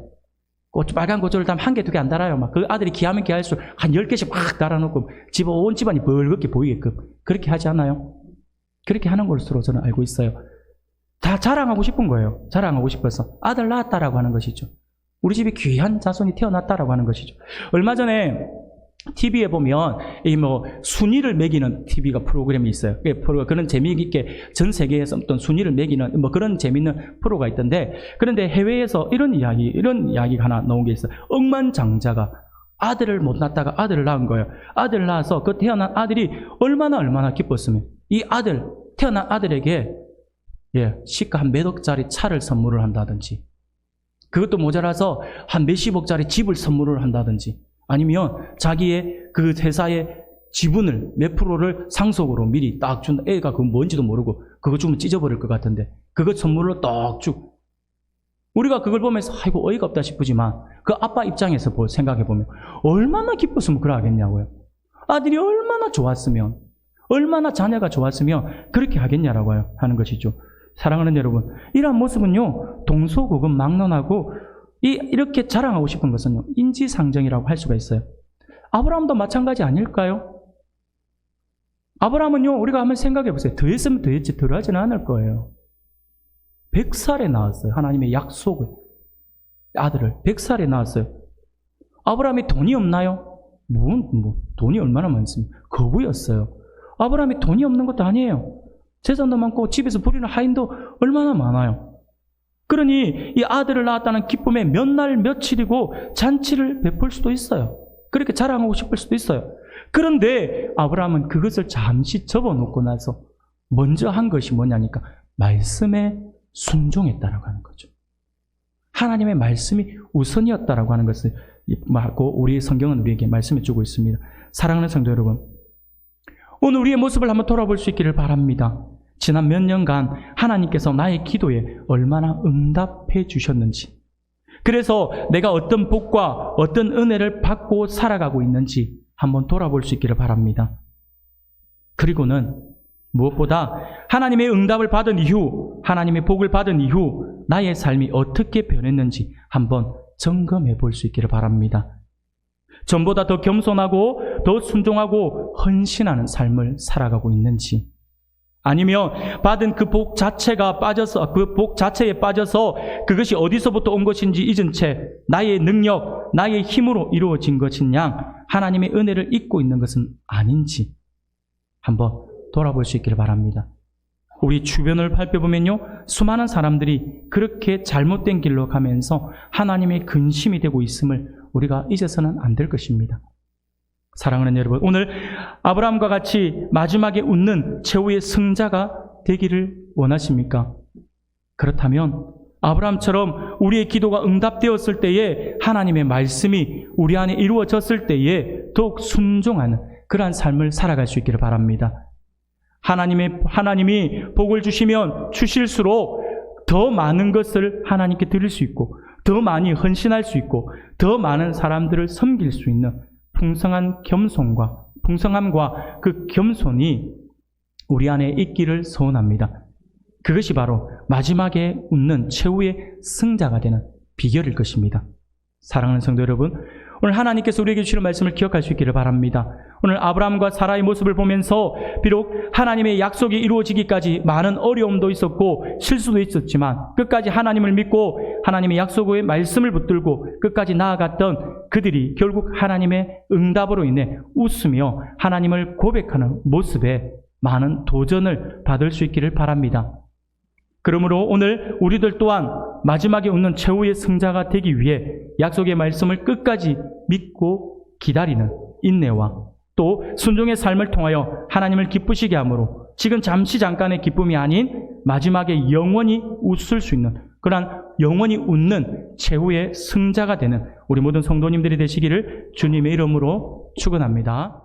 빨간 고추를 한 개, 두 개 안 달아요. 막 그 아들이 기하면 기할수록 한 10개씩 막 달아놓고 온 집안이 벌겋게 보이게끔 그렇게 하지 않아요? 그렇게 하는 것으로 저는 알고 있어요. 다 자랑하고 싶은 거예요. 자랑하고 싶어서 아들 낳았다라고 하는 것이죠. 우리 집에 귀한 자손이 태어났다라고 하는 것이죠. 얼마 전에 TV에 보면 순위를 매기는 TV가 프로그램이 있어요. 그런 재미있게 전 세계에서 어떤 순위를 매기는 그런 재미있는 프로가 있던데, 그런데 해외에서 이런 이야기가 하나 나온 게 있어요. 억만장자가 아들을 못 낳다가 아들을 낳은 거예요. 아들을 낳아서 그 태어난 아들이 얼마나 기뻤으면 이 태어난 아들에게 시가 한 몇 억짜리 차를 선물을 한다든지, 그것도 모자라서 한 몇십억짜리 집을 선물을 한다든지, 아니면 자기의 그 회사의 지분을 몇 프로를 상속으로 미리 딱 준다. 애가 그건 뭔지도 모르고 그거 주면 찢어버릴 것 같은데 그거 선물로 딱 주고, 우리가 그걸 보면서 아이고 어이가 없다 싶지만 그 아빠 입장에서 생각해보면 얼마나 기뻤으면 그러하겠냐고요. 아들이 얼마나 좋았으면, 얼마나 자녀가 좋았으면 그렇게 하겠냐라고 하는 것이죠. 사랑하는 여러분, 이러한 모습은요 동서고금 막론하고 이렇게 자랑하고 싶은 것은 인지상정이라고 할 수가 있어요. 아브라함도 마찬가지 아닐까요? 아브라함은요, 우리가 한번 생각해 보세요. 더했으면 더했지 덜하지는 않을 거예요. 100살에 낳았어요. 하나님의 약속을. 아들을 100살에 낳았어요. 아브라함이 돈이 없나요? 돈이 얼마나 많습니까? 거부였어요. 아브라함이 돈이 없는 것도 아니에요. 재산도 많고 집에서 부리는 하인도 얼마나 많아요. 그러니 이 아들을 낳았다는 기쁨에 몇 날 며칠이고 잔치를 베풀 수도 있어요. 그렇게 자랑하고 싶을 수도 있어요. 그런데 아브라함은 그것을 잠시 접어놓고 나서 먼저 한 것이 뭐냐니까 말씀에 순종했다라고 하는 거죠. 하나님의 말씀이 우선이었다라고 하는 것을 우리 성경은 우리에게 말씀해 주고 있습니다. 사랑하는 성도 여러분, 오늘 우리의 모습을 한번 돌아볼 수 있기를 바랍니다. 지난 몇 년간 하나님께서 나의 기도에 얼마나 응답해 주셨는지, 그래서 내가 어떤 복과 어떤 은혜를 받고 살아가고 있는지 한번 돌아볼 수 있기를 바랍니다. 그리고는 무엇보다 하나님의 응답을 받은 이후, 하나님의 복을 받은 이후 나의 삶이 어떻게 변했는지 한번 점검해 볼 수 있기를 바랍니다. 전보다 더 겸손하고 더 순종하고 헌신하는 삶을 살아가고 있는지, 아니면 받은 그 복 자체가 빠져서, 그 복 자체에 빠져서 그것이 어디서부터 온 것인지 잊은 채 나의 능력, 나의 힘으로 이루어진 것이냐, 하나님의 은혜를 잊고 있는 것은 아닌지 한번 돌아볼 수 있기를 바랍니다. 우리 주변을 살펴보면요, 수많은 사람들이 그렇게 잘못된 길로 가면서 하나님의 근심이 되고 있음을 우리가 잊어서는 안 될 것입니다. 사랑하는 여러분, 오늘 아브라함과 같이 마지막에 웃는 최후의 승자가 되기를 원하십니까? 그렇다면 아브라함처럼 우리의 기도가 응답되었을 때에 하나님의 말씀이 우리 안에 이루어졌을 때에 더욱 순종하는 그러한 삶을 살아갈 수 있기를 바랍니다. 하나님이 복을 주시면 주실수록 더 많은 것을 하나님께 드릴 수 있고, 더 많이 헌신할 수 있고, 더 많은 사람들을 섬길 수 있는 풍성함과 그 겸손이 우리 안에 있기를 소원합니다. 그것이 바로 마지막에 웃는 최후의 승자가 되는 비결일 것입니다. 사랑하는 성도 여러분, 오늘 하나님께서 우리에게 주시는 말씀을 기억할 수 있기를 바랍니다. 오늘 아브라함과 사라의 모습을 보면서 비록 하나님의 약속이 이루어지기까지 많은 어려움도 있었고 실수도 있었지만 끝까지 하나님을 믿고 하나님의 약속의 말씀을 붙들고 끝까지 나아갔던 그들이 결국 하나님의 응답으로 인해 웃으며 하나님을 고백하는 모습에 많은 도전을 받을 수 있기를 바랍니다. 그러므로 오늘 우리들 또한 마지막에 웃는 최후의 승자가 되기 위해 약속의 말씀을 끝까지 믿고 기다리는 인내와 또 순종의 삶을 통하여 하나님을 기쁘시게 함으로 지금 잠깐의 기쁨이 아닌 마지막에 영원히 웃을 수 있는 그러한 영원히 웃는 최후의 승자가 되는 우리 모든 성도님들이 되시기를 주님의 이름으로 축원합니다.